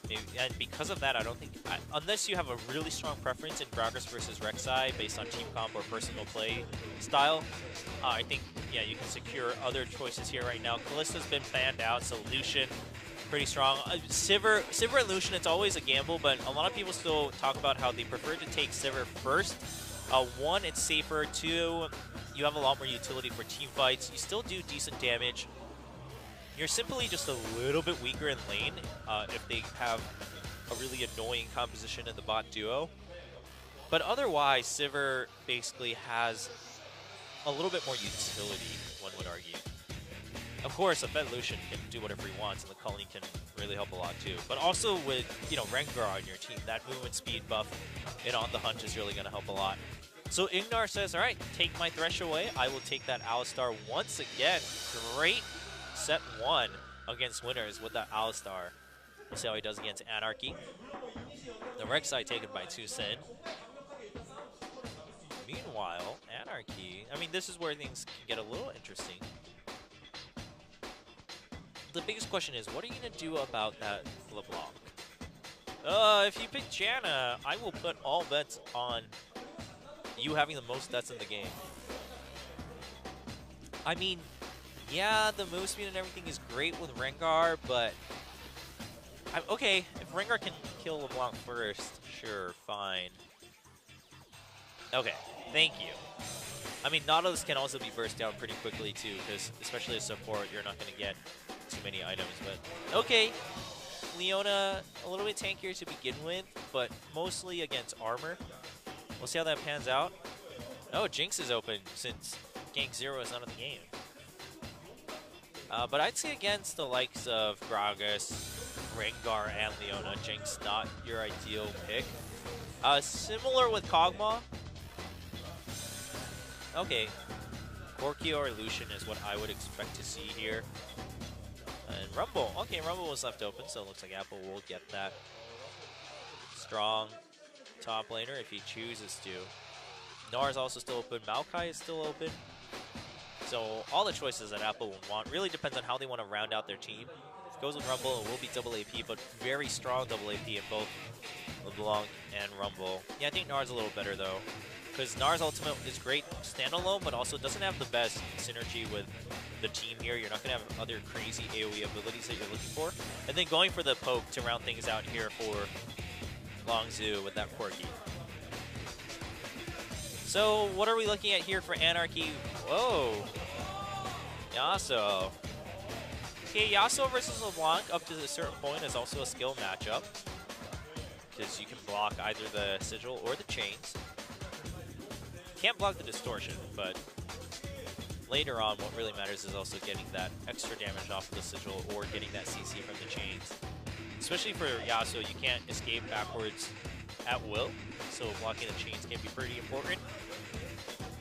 Maybe, and because of that, I don't think, unless you have a really strong preference in Gragas versus Rek'Sai based on team comp or personal play style, I think, yeah, you can secure other choices here right now. Kallista's been fanned out, so Lucian, pretty strong. Sivir and Lucian, it's always a gamble, but a lot of people still talk about how they prefer to take Sivir first. One, it's safer. Two, you have a lot more utility for team fights. You still do decent damage. You're simply just a little bit weaker in lane if they have a really annoying composition in the bot duo. But otherwise, Sivir basically has a little bit more utility, one would argue. Of course, a Fed Lucian can do whatever he wants, and the Culling can really help a lot too. But also with, Rengar on your team, that movement speed buff and on the hunt is really going to help a lot. So Ignar says, all right, take my Thresh away. I will take that Alistar once again. Great set one against winners with that Alistar. We'll see how he does against Anarchy. The Rek'Sai taken by 2 Sin. Meanwhile, Anarchy, I mean, this is where things can get a little interesting. The biggest question is, what are you going to do about that LeBlanc? If you pick Janna, I will put all bets on you having the most deaths in the game. I mean, yeah, the move speed and everything is great with Rengar, but okay, if Rengar can kill LeBlanc first, sure, fine. Okay, thank you. I mean, Nautilus can also be burst down pretty quickly too, because especially as support, you're not going to get too many items. But okay, Leona a little bit tankier to begin with, but mostly against armor. We'll see how that pans out. Oh, Jinx is open since Gank 0 is not in the game. But I'd say against the likes of Gragas, Rengar, and Leona, Jinx not your ideal pick. Similar with Kog'Maw. Okay, Corki or Lucian is what I would expect to see here. And Rumble. Okay, Rumble was left open, so it looks like Apple will get that. Strong top laner if he chooses to. Gnar is also still open. Maokai is still open. So all the choices that Apple will want really depends on how they want to round out their team. If it goes with Rumble, it will be double AP, but very strong double AP in both LeBlanc and Rumble. Yeah, I think Gnar's a little better though, because Gnar's ultimate is great standalone, but also doesn't have the best synergy with the team here. You're not going to have other crazy AoE abilities that you're looking for. And then going for the poke to round things out here for Longzhu with that Quirky. So what are we looking at here for Anarchy? Whoa. Yasuo. Okay, Yasuo versus LeBlanc up to a certain point is also a skill matchup, because you can block either the Sigil or the Chains. Can't block the Distortion, but later on what really matters is also getting that extra damage off of the Sigil or getting that CC from the Chains. Especially for Yasuo, you can't escape backwards at will, so blocking the Chains can be pretty important.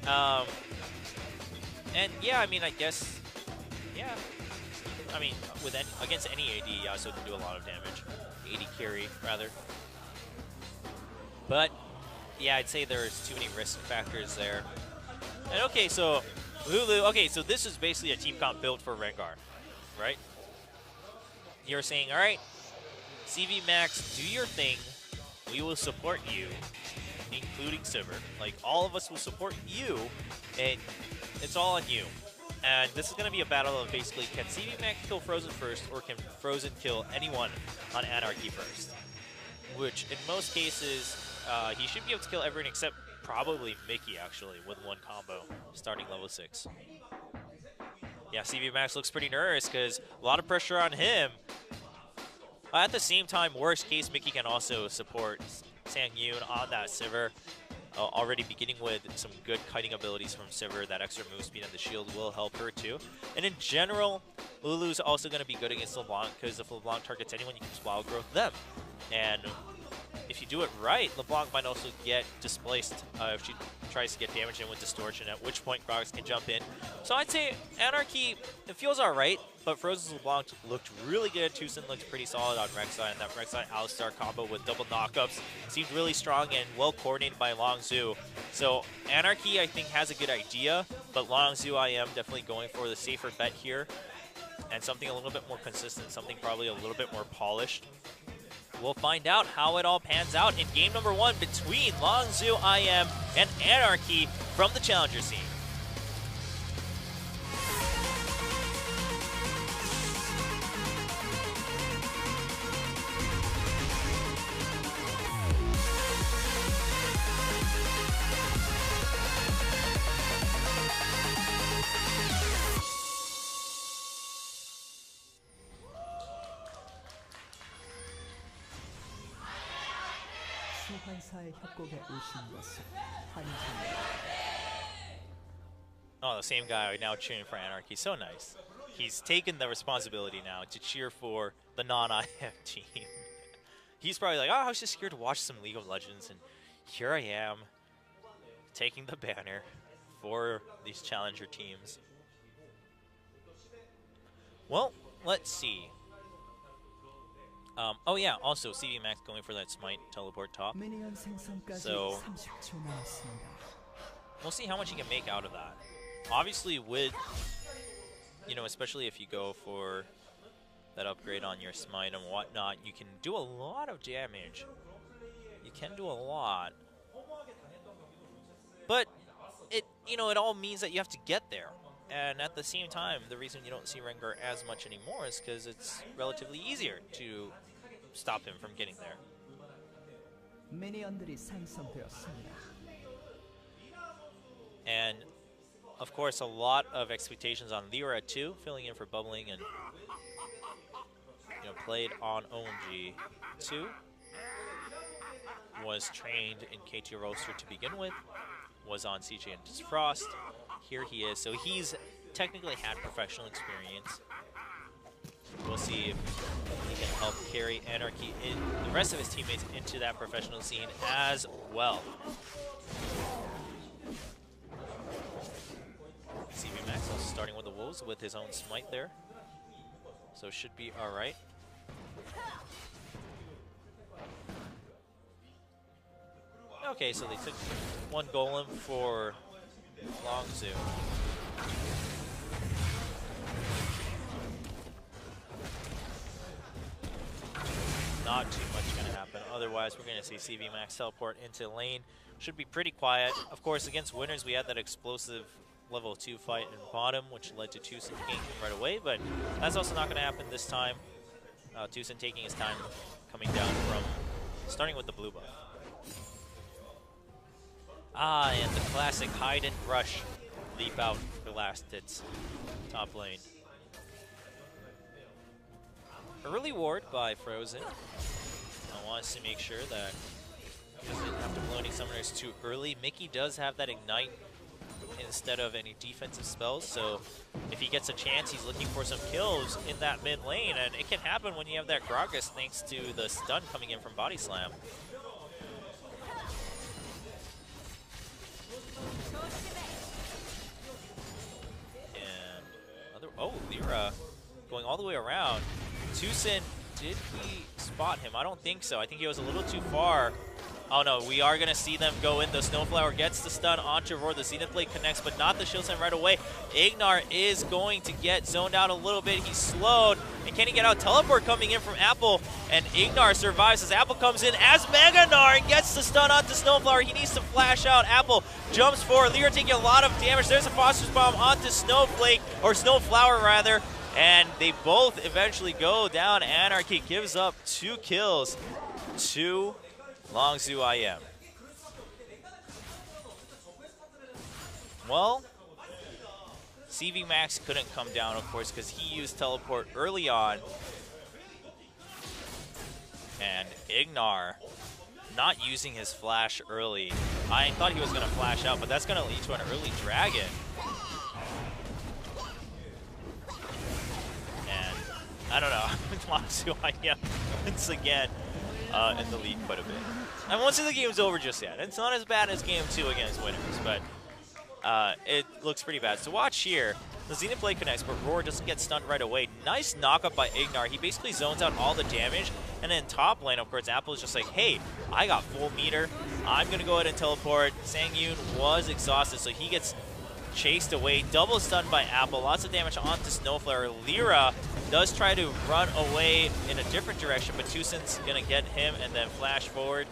And yeah, I mean, I guess, yeah. I mean, against any AD, Yasuo can do a lot of damage. AD carry, rather. But yeah, I'd say there's too many risk factors there. And okay, so Lulu, okay, so this is basically a team comp built for Rengar, right? You're saying, all right, CV Max, do your thing. We will support you, including Sivir. Like, all of us will support you, and it's all on you. And this is going to be a battle of basically, can CV Max kill Frozen first, or can Frozen kill anyone on Anarchy first? Which, in most cases, he should be able to kill everyone except probably Mickey, actually, with one combo, starting level 6. Yeah, CV Max looks pretty nervous because a lot of pressure on him. At the same time, worst case, Mickey can also support Sang Yoon on that Sivir. Already beginning with some good kiting abilities from Sivir. That extra move speed and the shield will help her too. And in general, Lulu's also going to be good against LeBlanc, because if LeBlanc targets anyone, you can just wild growth them. And if you do it right, LeBlanc might also get displaced if she tries to get damage in with Distortion, at which point Gragas can jump in. So I'd say Anarchy, it feels alright, but Frozen's LeBlanc looked really good. Tucson looked pretty solid on Rek'Sai, and that Rek'Sai Alistar combo with double knockups seemed really strong and well coordinated by Longzhu. So Anarchy, I think, has a good idea, but Longzhu IM definitely going for the safer bet here, and something a little bit more consistent, something probably a little bit more polished. we'll find out how it all pans out in game number 1 between Longzhu IM and Anarchy from the challenger scene. Oh, the same guy now cheering for Anarchy. So nice. He's taken the responsibility now to cheer for the non-IM team. He's probably like, oh, I was just here to watch some League of Legends, and here I am taking the banner for these challenger teams. Well, let's see. Oh yeah, also CV Max going for that smite teleport top. So we'll see how much he can make out of that. Obviously with, you know, especially if you go for that upgrade on your smite and whatnot, you can do a lot of damage. You can do a lot. But it, you know, it all means that you have to get there. And at the same time, the reason you don't see Rengar as much anymore is because it's relatively easier to stop him from getting there. And of course, a lot of expectations on Lyra too, filling in for Bubbling, and you know, played on OMG 2. Was trained in KT Roaster to begin with. Was on CJ and Frost. Here he is. So he's technically had professional experience. We'll see if he can help carry Anarchy in the rest of his teammates into that professional scene as well. CV Max also starting with the Wolves with his own smite there. So should be alright. Okay, so they took one golem for Longzhu. Not too much going to happen. Otherwise, we're going to see CV Max teleport into lane. Should be pretty quiet. Of course, against winners, we had that explosive level 2 fight in bottom, which led to Tucson taking right away, but that's also not going to happen this time. Tucson taking his time coming down from starting with the blue buff. Ah, and the classic hide and rush leap out for last hits top lane. Early ward by Frozen. Wants to make sure that he doesn't have to blow any summoners too early. Mickey does have that ignite instead of any defensive spells, so if he gets a chance, he's looking for some kills in that mid lane, and it can happen when you have that Gragas thanks to the stun coming in from Body Slam. Oh, Lyra going all the way around. Tucson, did we spot him? I don't think so. I think he was a little too far. Oh no, we are going to see them go in. The Snowflower gets the stun onto Roar. The Zenith Blade connects, but not the Shield Slam right away. Ignar is going to get zoned out a little bit. He's slowed. And can he get out? Teleport coming in from Apple. And Ignar survives as Apple comes in as Meganar and gets the stun onto Snowflower. He needs to flash out. Apple jumps forward. Lyra taking a lot of damage. There's a Foster's Bomb onto Snowflake, or Snowflower rather. And they both eventually go down. Anarchy gives up 2 kills to Longzhu IM. Well, CV Max couldn't come down, of course, because he used teleport early on. And Ignar not using his flash early. I thought he was going to flash out, but that's going to lead to an early dragon. And I don't know, Longzhu IM once again in the lead quite a bit. I won't say the game's over just yet. It's not as bad as game 2 against winners, but it looks pretty bad. So watch here. The Zenith Blade connects, but Roar doesn't get stunned right away. Nice knock-up by Ignar. He basically zones out all the damage. And then top lane, of course, Apple is just like, hey, I got full meter. I'm going to go ahead and teleport. Sang Yoon was exhausted, so he gets chased away. Double stunned by Apple. Lots of damage onto Snowflare. Lyra does try to run away in a different direction, but Tusin's going to get him and then flash forward.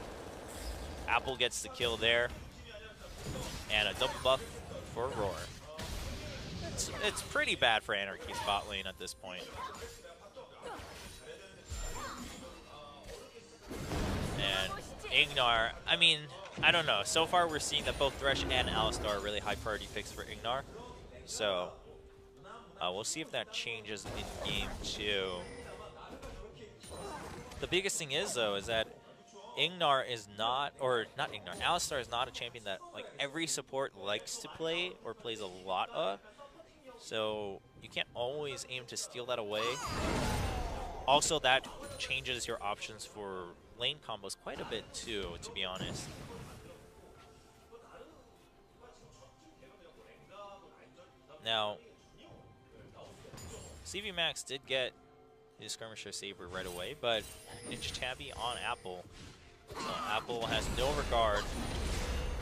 Apple gets the kill there. And a double buff for Roar. It's pretty bad for Anarchy's bot lane at this point. And Ignar, I mean, I don't know. So far, we're seeing that both Thresh and Alistar are really high priority picks for Ignar. So, we'll see if that changes in game 2. The biggest thing is, though, is that Ignar is not, or not Ignar, Alistar is not a champion that like every support likes to play or plays a lot of. So, you can't always aim to steal that away. Also, that changes your options for lane combos quite a bit too, to be honest. Now, CV Max did get his Skirmisher Saber right away, but Ninja Tabby on Apple. So Apple has no regard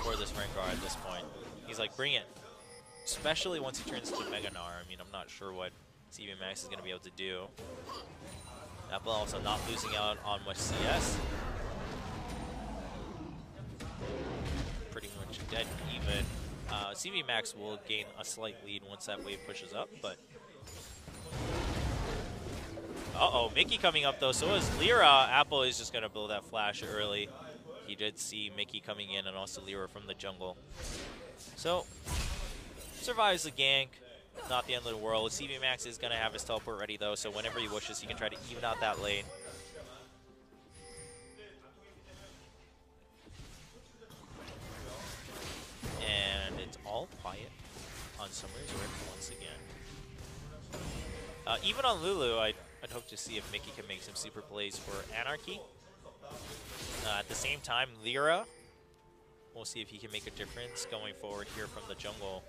for this Rengar at this point. He's like, bring it. Especially once he turns into Mega Gnar. I mean, I'm not sure what CV Max is going to be able to do. Apple also not losing out on much CS. Pretty much dead even. CV Max will gain a slight lead once that wave pushes up, but... Uh-oh, Mickey coming up though, so is Lyra. Apple is just going to build that flash early. He did see Mickey coming in and also Lyra from the jungle. So, survives the gank. Not the end of the world. CV Max is going to have his teleport ready though, so whenever he wishes, he can try to even out that lane. And it's all quiet on Summer's Rift once again. Even on Lulu, I'd hope to see if Mickey can make some super plays for Anarchy. At the same time, Lyra, we'll see if he can make a difference going forward here from the jungle.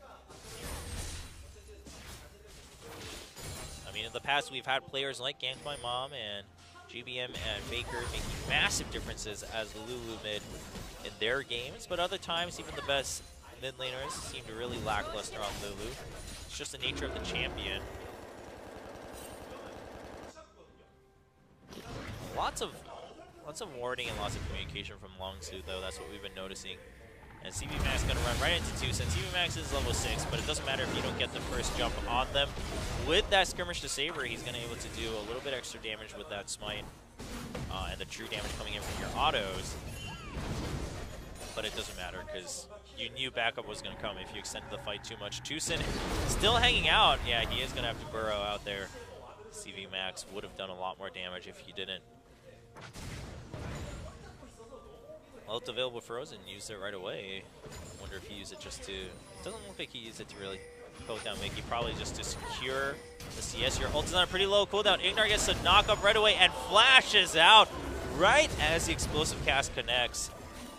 I mean, in the past, we've had players like Gank My Mom and GBM and Baker making massive differences as the Lulu mid in their games, but other times, even the best mid laners seem to really lackluster on Lulu. It's just the nature of the champion. Lots of warding and lots of communication from Longzhu, though. That's what we've been noticing. And CV Max is going to run right into Tusin. CV Max is level 6, but it doesn't matter if you don't get the first jump on them. With that Skirmish to Saber, he's going to be able to do a little bit extra damage with that Smite. And the true damage coming in from your autos. But it doesn't matter, because you knew backup was going to come if you extended the fight too much. Tusin still hanging out. Yeah, he is going to have to burrow out there. CV Max would have done a lot more damage if he didn't. Well, it's available Frozen, used it right away. Wonder if he used it just to... It doesn't look like he used it to really poke down Mickey. Probably just to secure the CS. Your ult is on a pretty low cooldown. Ignar gets the knock up right away and flashes out right as the explosive cast connects.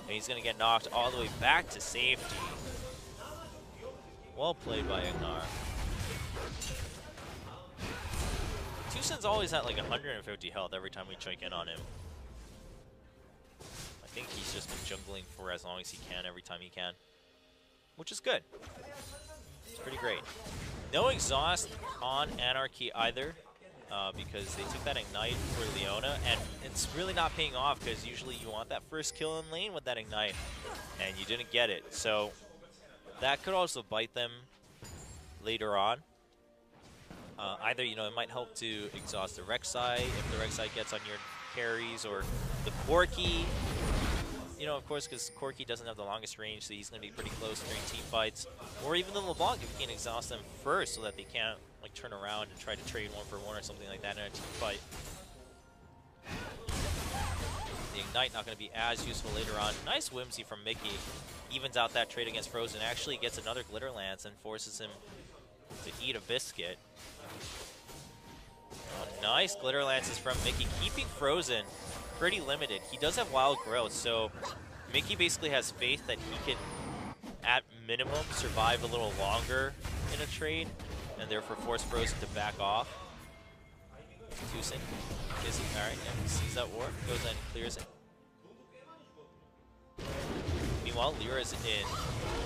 And he's going to get knocked all the way back to safety. Well played by Ignar. Tusin's always at like 150 health every time we check in on him. I think he's just been jungling for as long as he can every time he can, which is good. It's pretty great. No exhaust on Anarchy either, because they took that Ignite for Leona, and it's really not paying off because usually you want that first kill in lane with that Ignite, and you didn't get it. So that could also bite them later on. Either, you know, it might help to exhaust the Rek'Sai if the Rek'Sai gets on your carries, or the Corki. You know, of course, because Corki doesn't have the longest range, so he's going to be pretty close during team fights. Or even the LeBlanc if you can exhaust them first so that they can't like turn around and try to trade 1-for-1 or something like that in a team fight. The Ignite not going to be as useful later on. Nice whimsy from Mickey. Evens out that trade against Frozen. Actually gets another Glitter Lance and forces him to eat a biscuit. Oh, nice Glitter Lances from Mickey, keeping Frozen pretty limited. He does have wild growth, so Mickey basically has faith that he can, at minimum, survive a little longer in a trade, and therefore force Frozen to back off. Tusin is alright, yeah, he sees that ward, goes in, clears it. Meanwhile, Lyra is in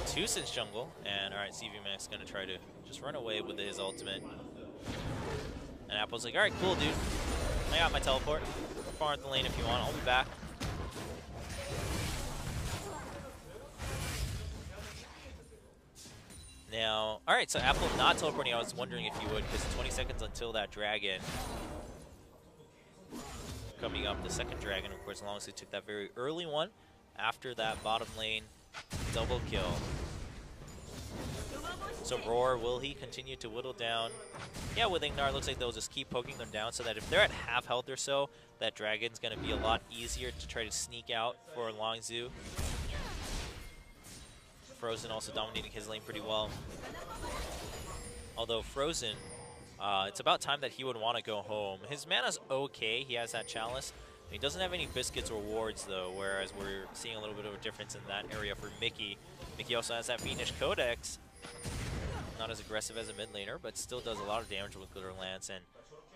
2sin's jungle, and alright, CV Max gonna try to just run away with his ultimate. And Apple's like, alright, cool, dude. I got my teleport. Far in the lane if you want, I'll be back. Now, alright, so Apple not teleporting. I was wondering if you would, because 20 seconds until that dragon. Coming up, the second dragon, of course, Longzhu took that very early one after that bottom lane double kill. So Roar, will he continue to whittle down? Yeah, with Ignar, looks like they'll just keep poking them down so that if they're at half health or so, that dragon's going to be a lot easier to try to sneak out for Longzhu. Frozen also dominating his lane pretty well. Although Frozen, it's about time that he would want to go home. His mana's okay, he has that chalice. He doesn't have any biscuits or wards though, whereas we're seeing a little bit of a difference in that area for Mickey. Mickey also has that Fiendish Codex. Not as aggressive as a mid laner, but still does a lot of damage with Glitter Lance and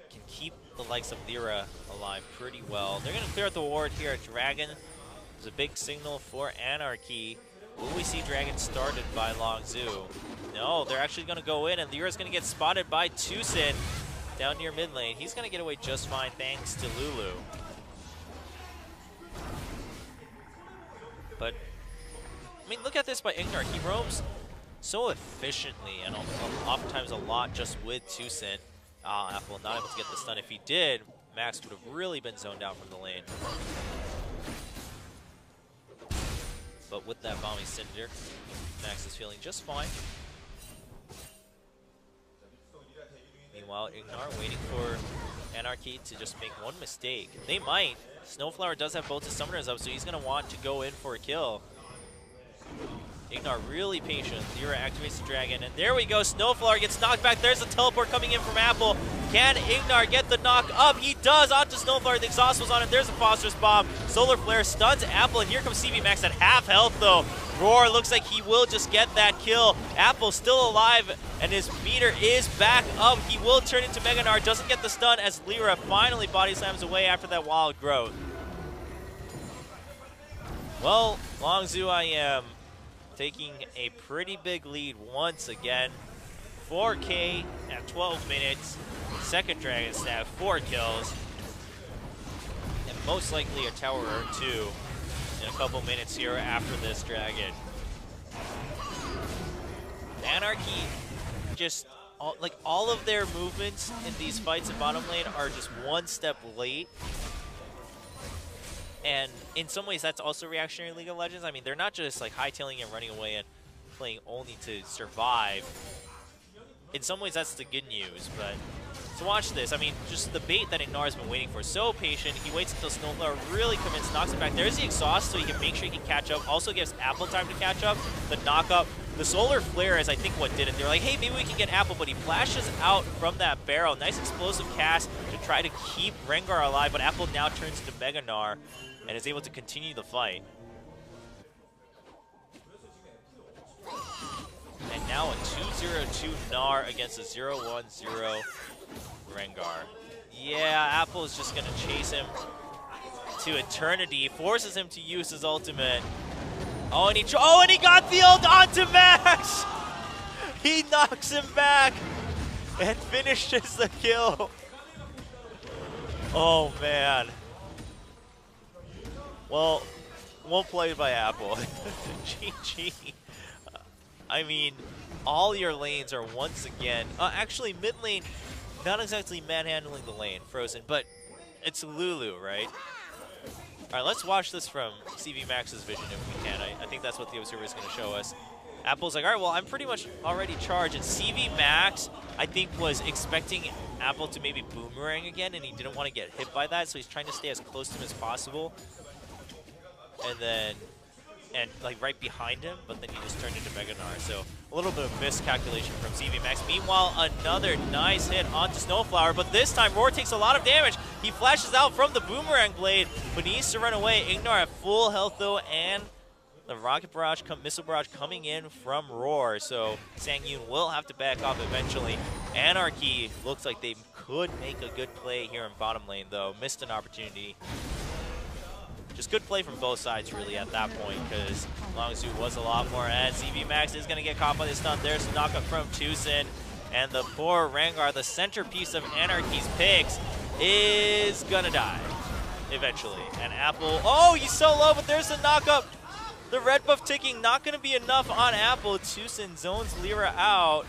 can keep the likes of Lyra alive pretty well. They're going to clear out the ward here at Dragon. There's a big signal for Anarchy. Will we see Dragon started by Longzhu? No, they're actually going to go in, and Lyra's going to get spotted by 2sin down near mid lane. He's going to get away just fine thanks to Lulu. But, I mean, look at this by Ignar. He roams so efficiently and oftentimes a lot just with 2sin. Apple not able to get the stun. If he did, Max would have really been zoned out from the lane. But with that bombing Cinder, Max is feeling just fine. Meanwhile, Ignar waiting for Anarchy to just make one mistake. They might. Snowflower does have both his summoners up, so he's going to want to go in for a kill. Ignar really patient. Lyra activates the dragon, and there we go. Snowflower gets knocked back. There's a teleport coming in from Apple. Can Ignar get the knock up? He does onto Snowflower. The exhaust was on him. There's a Phosphorus Bomb. Solar Flare stuns Apple, and here comes CV Max at half health, though. Roar looks like he will just get that kill. Apple still alive, and his meter is back up. He will turn into Mega Gnar. Doesn't get the stun as Lyra finally body slams away after that wild growth. Well, Longzhu IM taking a pretty big lead once again. 4K at 12 minutes. Second Dragon Staff, 4 kills. And most likely a tower or two in a couple minutes here after this dragon. Anarchy, just all of their movements in these fights in bottom lane are just one step late. And in some ways, that's also reactionary League of Legends. I mean, they're not just like hightailing and running away and playing only to survive. In some ways, that's the good news. But to watch this, I mean, just the bait that Ignar has been waiting for. So patient. He waits until Snowflower really commits, knocks him back. There's the exhaust, so he can make sure he can catch up. Also gives Apple time to catch up. The knock-up. The Solar Flare is, I think, what did it. They're like, hey, maybe we can get Apple, but he flashes out from that barrel. Nice explosive cast to try to keep Rengar alive, but Apple now turns into Mega Gnar and is able to continue the fight. And now a 2-0-2 Gnar against a 0-1-0 Rengar. Yeah, Apple is just going to chase him to eternity, forces him to use his ultimate. Oh, and he got the ult onto Max! He knocks him back and finishes the kill. Oh, man. Well played by Apple. GG. I mean, all your lanes are once again... actually, mid lane, not exactly manhandling the lane, Frozen, but it's Lulu, right? All right, let's watch this from CV Max's vision if we can. I think that's what the observer is going to show us. Apple's like, all right, well, I'm pretty much already charged. And CV Max, I think, was expecting Apple to maybe boomerang again, and he didn't want to get hit by that, so he's trying to stay as close to him as possible. And like right behind him, but then he just turned into Mega Gnar. So a little bit of miscalculation from CV Max. Meanwhile, another nice hit onto Snowflower, but this time Roar takes a lot of damage. He flashes out from the Boomerang Blade, but needs to run away. Ignar at full health though, and the Rocket Barrage, Missile Barrage coming in from Roar. So Sang-Yoon will have to back off eventually. Anarchy looks like they could make a good play here in bottom lane though. Missed an opportunity. Just good play from both sides, really, at that point, because Longzhu was a lot more ahead. CV Max is going to get caught by the stun. There's a knockup from Tucson. And the poor Rengar, the centerpiece of Anarchy's picks, is going to die eventually. And Apple, oh, he's so low, but there's the knockup. The red buff ticking, not going to be enough on Apple. Tucson zones Lyra out,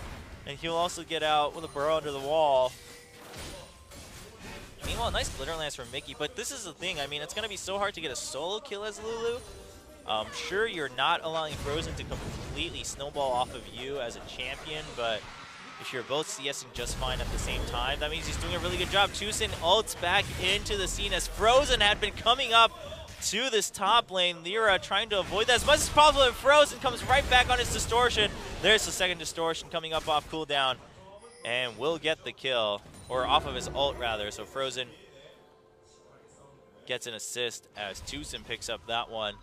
and he'll also get out with a burrow under the wall. Meanwhile, nice glitter lance from Mickey, but this is the thing. I mean, it's going to be so hard to get a solo kill as Lulu. Sure, you're not allowing Frozen to completely snowball off of you as a champion, but if you're both CSing just fine at the same time, that means he's doing a really good job. Tucson ults back into the scene as Frozen had been coming up to this top lane. Lyra trying to avoid that as much as possible, and Frozen comes right back on his distortion. There's the second distortion coming up off cooldown, and will get the kill. Or off of his ult, rather. So Frozen gets an assist as Tucson picks up that one.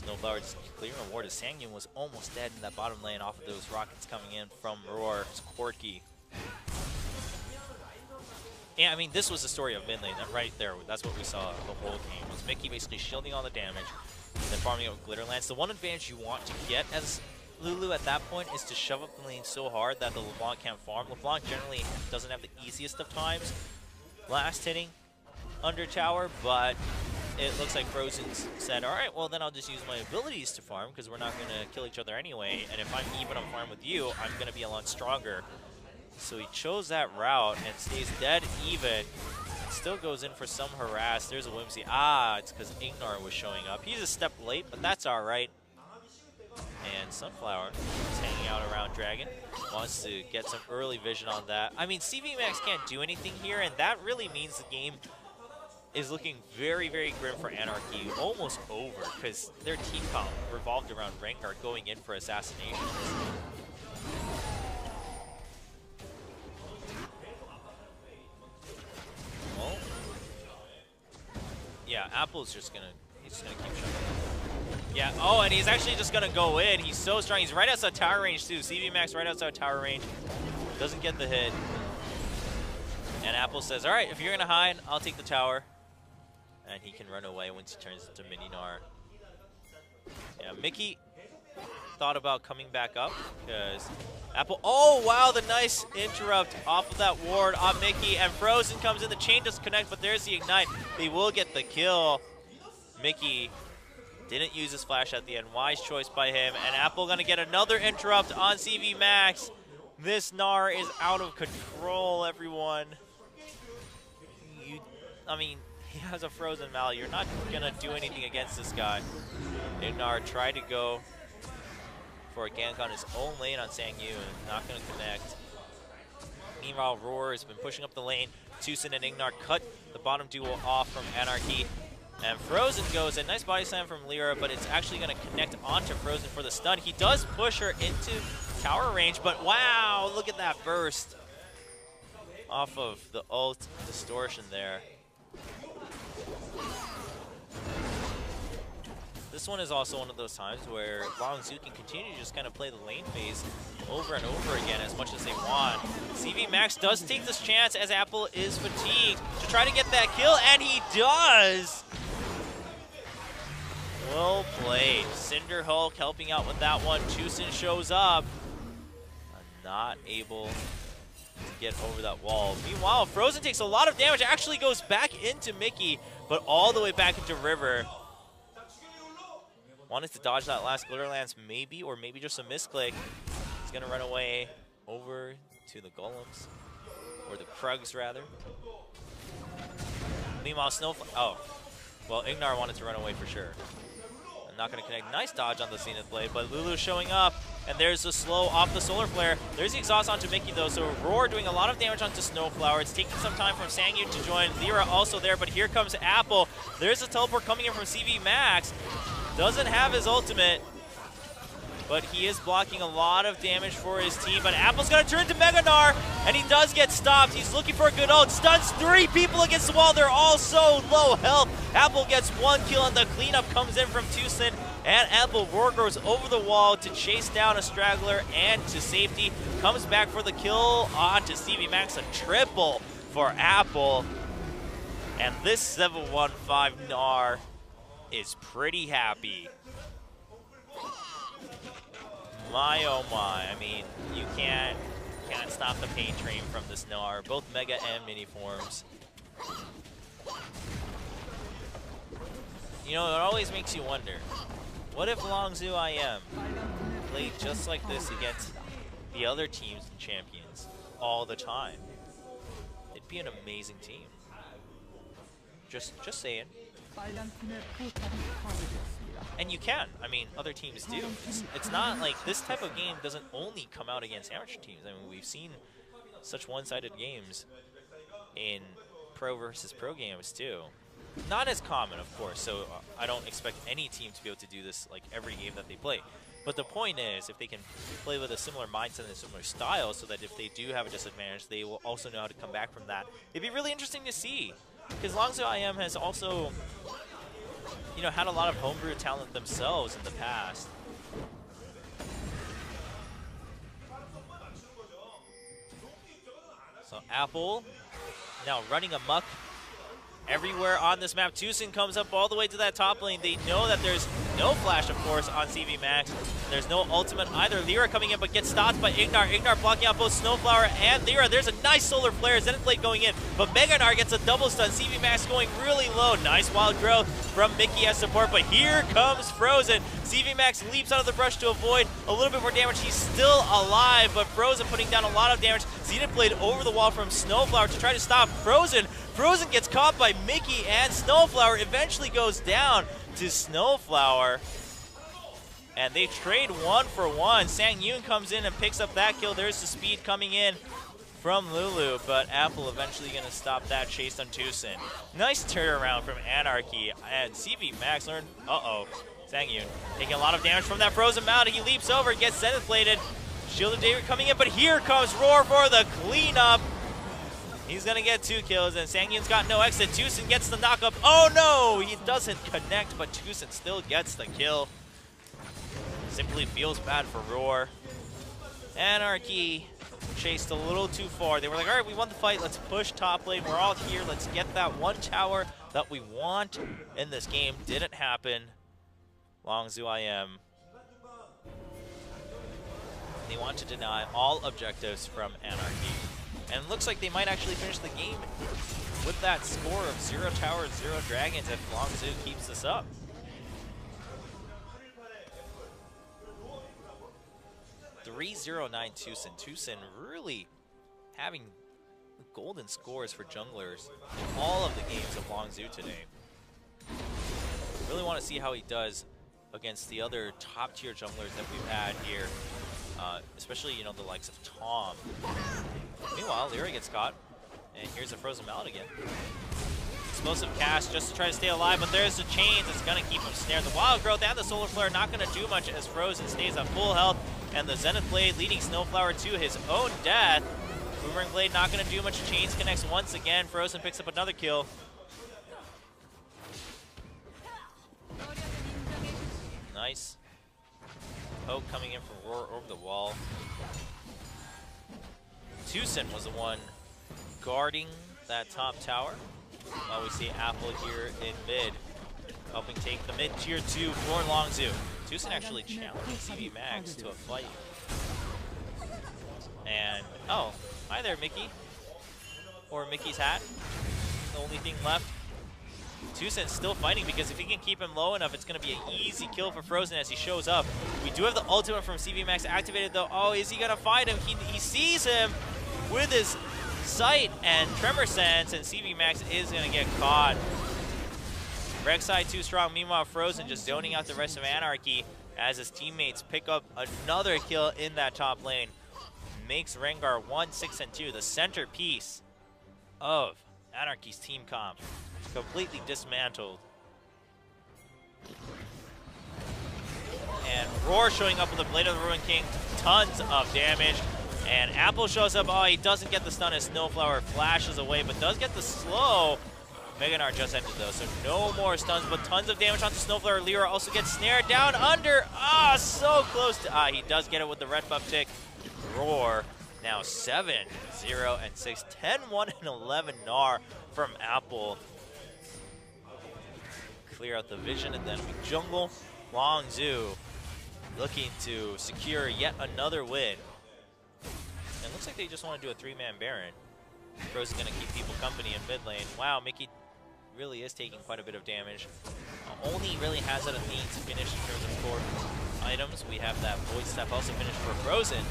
Snowflower just clearing a ward as Sangyun was almost dead in that bottom lane off of those rockets coming in from Roar's Quirky. Yeah, I mean, this was the story of mid lane right there. That's what we saw the whole game. Was Mickey basically shielding all the damage, then farming out with Glitter Lance. The one advantage you want to get as Lulu at that point is to shove up the lane so hard that the LeBlanc can't farm. LeBlanc generally doesn't have the easiest of times last hitting under tower, but it looks like Frozen's said, all right, well then I'll just use my abilities to farm because we're not going to kill each other anyway, and if I'm even on farm with you, I'm going to be a lot stronger. So he chose that route and stays dead even. Still goes in for some harass. There's a Whimsy. Ah, it's because Ignar was showing up. He's a step late, but that's all right. And Sunflower is hanging out around Dragon. Wants to get some early vision on that. I mean, CV Max can't do anything here, and that really means the game is looking very, very grim for Anarchy. Almost over, because their team comp revolved around Rengar going in for assassinations. Well, yeah, Apple's just gonna, he's gonna keep shoving. Yeah, oh, and he's actually just gonna go in. He's so strong. He's right outside tower range too. CV Max right outside tower range. Doesn't get the hit. And Apple says, all right, if you're gonna hide, I'll take the tower. And he can run away once he turns into Mini-Gnar. Yeah, Mickey thought about coming back up because Apple, oh wow, the nice interrupt off of that ward on Mickey, and Frozen comes in. The chain doesn't connect, but there's the ignite. They will get the kill. Mickey didn't use his flash at the end. Wise choice by him. And Apple going to get another interrupt on CV Max. This Gnar is out of control, everyone. I mean, he has a Frozen Mal. You're not going to do anything against this guy. Gnar tried to go for a gank on his own lane on Sangyun. Not going to connect. Meanwhile, Roar has been pushing up the lane. Tucson and Ignar cut the bottom duo off from Anarchy. And Frozen goes, a nice body slam from Lyra, but it's actually going to connect onto Frozen for the stun. He does push her into tower range, but wow, look at that burst off of the ult distortion there. This one is also one of those times where Longzhu can continue to just kind of play the lane phase over and over again as much as they want. CV Max does take this chance as Apple is fatigued to try to get that kill, and he does! Well played. Cinder Hulk helping out with that one. Tucson shows up. Not able to get over that wall. Meanwhile, Frozen takes a lot of damage. Actually goes back into Mickey, but all the way back into River. Wanted to dodge that last Glitter Lance, maybe, or maybe just a misclick. He's going to run away over to the Golems, or the Krugs, rather. Meanwhile, oh, well, Ignar wanted to run away for sure. I'm not going to connect. Nice dodge on the Zenith Blade, but Lulu showing up, and there's the slow off the Solar Flare. There's the exhaust onto Mickey, though, so Roar doing a lot of damage onto Snowflower. It's taking some time from Sangyun to join. Lyra also there, but here comes Apple. There's a teleport coming in from CV Max. Doesn't have his ultimate, but he is blocking a lot of damage for his team. But Apple's going to turn to Mega Gnar, and he does get stopped. He's looking for a good ult. Stuns 3 people against the wall. They're all so low health. Apple gets 1 kill, and the cleanup comes in from Tucson. And Apple, Roar goes over the wall to chase down a straggler and to safety. Comes back for the kill onto CV Max. A triple for Apple. And this 7-1-5 Gnar is pretty happy. My oh my, I mean, you can't stop the pain train from this Gnar, both Mega and Mini forms. You know, it always makes you wonder, what if Longzhu IM played just like this against the other teams and champions all the time? It'd be an amazing team. Just saying. And you can. I mean, other teams do. It's not like this type of game doesn't only come out against amateur teams. I mean, we've seen such one-sided games in pro versus pro games too. Not as common, of course, so I don't expect any team to be able to do this like every game that they play. But the point is, if they can play with a similar mindset and a similar style, so that if they do have a disadvantage, they will also know how to come back from that. It'd be really interesting to see, because Longzhu IM has also, you know, had a lot of homebrew talent themselves in the past. So Apple now running amok everywhere on this map. Tucson comes up all the way to that top lane. They know that there's no flash, of course, on CV Max. There's no ultimate either. Lyra coming in, but gets stopped by Ignar. Ignar blocking out both Snowflower and Lyra. There's a nice solar flare. Zenith Blade going in, but Mega Gnar gets a double stun. CV Max going really low. Nice wild growth from Mickey as support, but here comes Frozen. CV Max leaps out of the brush to avoid a little bit more damage. He's still alive, but Frozen putting down a lot of damage. Zenith Blade over the wall from Snowflower to try to stop Frozen. Frozen gets caught by Mickey, and Snowflower eventually goes down to Snowflower. And they trade 1 for 1. Sang Yoon comes in and picks up that kill. There's the speed coming in from Lulu, but Apple eventually going to stop that chase on Tucson. Nice turnaround from Anarchy, and CV Max learned, Sang Yoon taking a lot of damage from that Frozen Mount. He leaps over, gets Zenith Bladed. Shield of David coming in, but here comes Roar for the cleanup. He's going to get 2 kills, and Sangyun's got no exit. Tucson gets the knockup. Oh no, he doesn't connect, but Tucson still gets the kill. Simply feels bad for Roar. Anarchy chased a little too far. They were like, all right, we won the fight. Let's push top lane. We're all here. Let's get that one tower that we want in this game. Didn't happen. Longzhu IM. They want to deny all objectives from Anarchy. And it looks like they might actually finish the game with that score of 0 towers, 0 dragons if Longzhu keeps this up. .309 Tucson. Tucson really having golden scores for junglers in all of the games of Longzhu today. Really want to see how he does against the other top tier junglers that we've had here, especially, you know, the likes of Tom. Meanwhile, Lyra gets caught, and here's a Frozen Mallet again. Explosive cast just to try to stay alive, but there's the chains. It's going to keep him snared. The Wild Growth and the Solar Flare not going to do much as Frozen stays at full health, and the Zenith Blade leading Snowflower to his own death. Boomerang Blade not going to do much. Chains connects once again. Frozen picks up another kill. Nice. Poke coming in from Roar over the wall. Tucson was the one guarding that top tower. While we see Apple here in mid, helping take the mid tier 2 for Longzhu. Tucson actually challenged CV Max to a fight. And, oh, hi there, Mickey. Or Mickey's hat. The only thing left. Tucson's still fighting, because if he can keep him low enough, it's going to be an easy kill for Frozen as he shows up. We do have the ultimate from CV Max activated, though. Oh, is he going to fight him? He sees him with his sight and Tremor Sense, and CV Max is going to get caught. Rek'Sai too strong. Meanwhile, Frozen just zoning out the rest of Anarchy as his teammates pick up another kill in that top lane. Makes Rengar 1-6-2, the centerpiece of Anarchy's team comp, completely dismantled. And Roar showing up with the Blade of the Ruin King, tons of damage. And Apple shows up. Oh, he doesn't get the stun as Snowflower flashes away, but does get the slow. Mega Gnar just ended though, so no more stuns, but tons of damage onto Snowflower. Lyra also gets snared down under. Ah, so close to. He does get it with the red buff tick. Roar now 7-0-6, 10-1-11 Gnar from Apple. clear out the vision, and then we jungle. Longzhu looking to secure yet another win. And it looks like they just want to do a 3-man Baron. Frozen's going to keep people company in mid lane. Wow, Mickey really is taking quite a bit of damage. Only really has it a need to finish in terms of core items. We have that Void Step also finished for Frozen.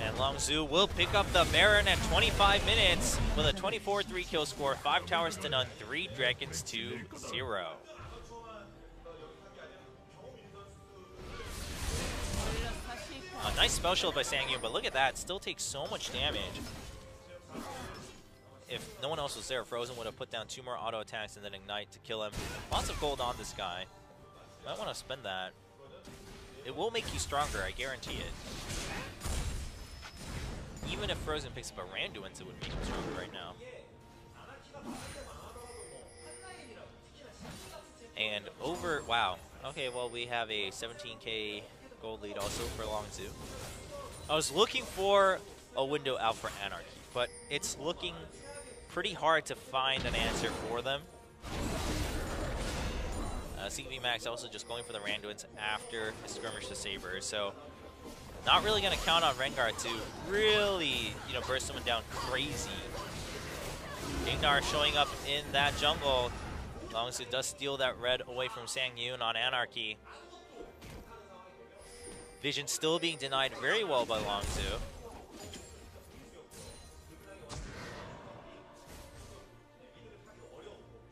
And Longzhu will pick up the Baron at 25 minutes with a 24-3 kill score, 5 towers to none, 3 dragons to 0. A nice spell shield by Sangyun, but look at that, still takes so much damage. If no one else was there, Frozen would have put down 2 more auto attacks and then Ignite to kill him. Lots of gold on this guy. Might want to spend that. It will make you stronger, I guarantee it. Even if Frozen picks up a Randuin's, it would make him stronger right now. And over, wow. Okay, well, we have a 17k gold lead also for Longzhu. I was looking for a window out for Anarchy, but it's looking pretty hard to find an answer for them. CV Max also just going for the Randuin's after his skirmish to Saber, so not really going to count on Rengar to really, burst someone down crazy. Ignar showing up in that jungle. Longzhu does steal that red away from Sangyun on Anarchy. Vision still being denied very well by Longzhu.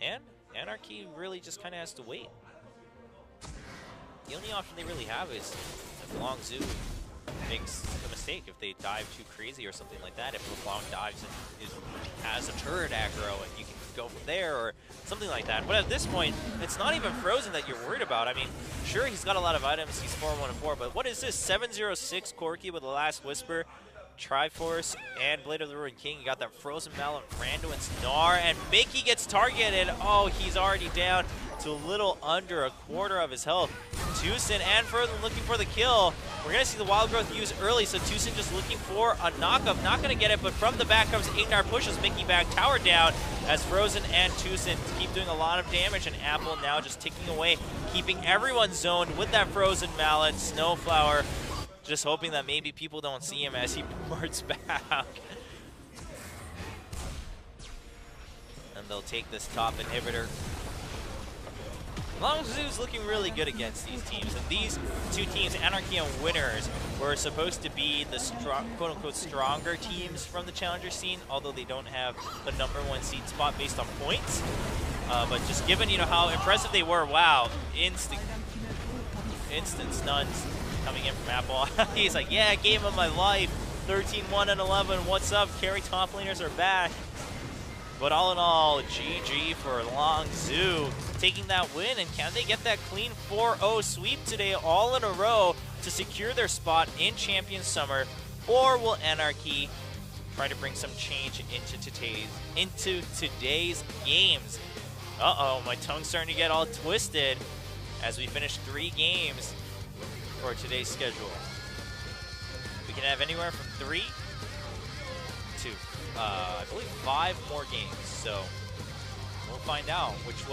And Anarchy really just kind of has to wait. The only option they really have is if Longzhu makes a mistake, if they dive too crazy or something like that, if LeBlanc dives and has a turret aggro and you can go from there or something like that. But at this point, it's not even Frozen that you're worried about. I mean, sure, he's got a lot of items, he's 4-1-4, but what is this? 706 Corki with the Last Whisper, Triforce, and Blade of the Ruined King. You got that Frozen Mallet, Randuin's Gnar, and Mickey gets targeted. Oh, he's already down to a little under a quarter of his health. Tucson and Frozen looking for the kill. We're going to see the Wild Growth used early, so Tucson just looking for a knockup. Not going to get it, but from the back comes Ignar, pushes Mickey back, tower down, as Frozen and Tucson keep doing a lot of damage, and Apple now just ticking away, keeping everyone zoned with that Frozen Mallet. Snowflower just hoping that maybe people don't see him as he boards back. And they'll take this top inhibitor. Longzhu's looking really good against these teams. And these two teams, Anarchy and Winners, were supposed to be the quote-unquote stronger teams from the challenger scene, although they don't have the #1 seed spot based on points. But just given, how impressive they were, wow, instant stuns coming in from Apple. He's like, yeah, game of my life, 13-1 and 11, what's up? Carry top laners are back. But all in all, GG for Longzhu, taking that win, and can they get that clean 4-0 sweep today all in a row to secure their spot in Champion Summer, or will Anarchy try to bring some change into today's games? Uh-oh, my tongue's starting to get all twisted as we finish 3 games for today's schedule. We can have anywhere from 3 to, I believe, 5 more games. So we'll find out which way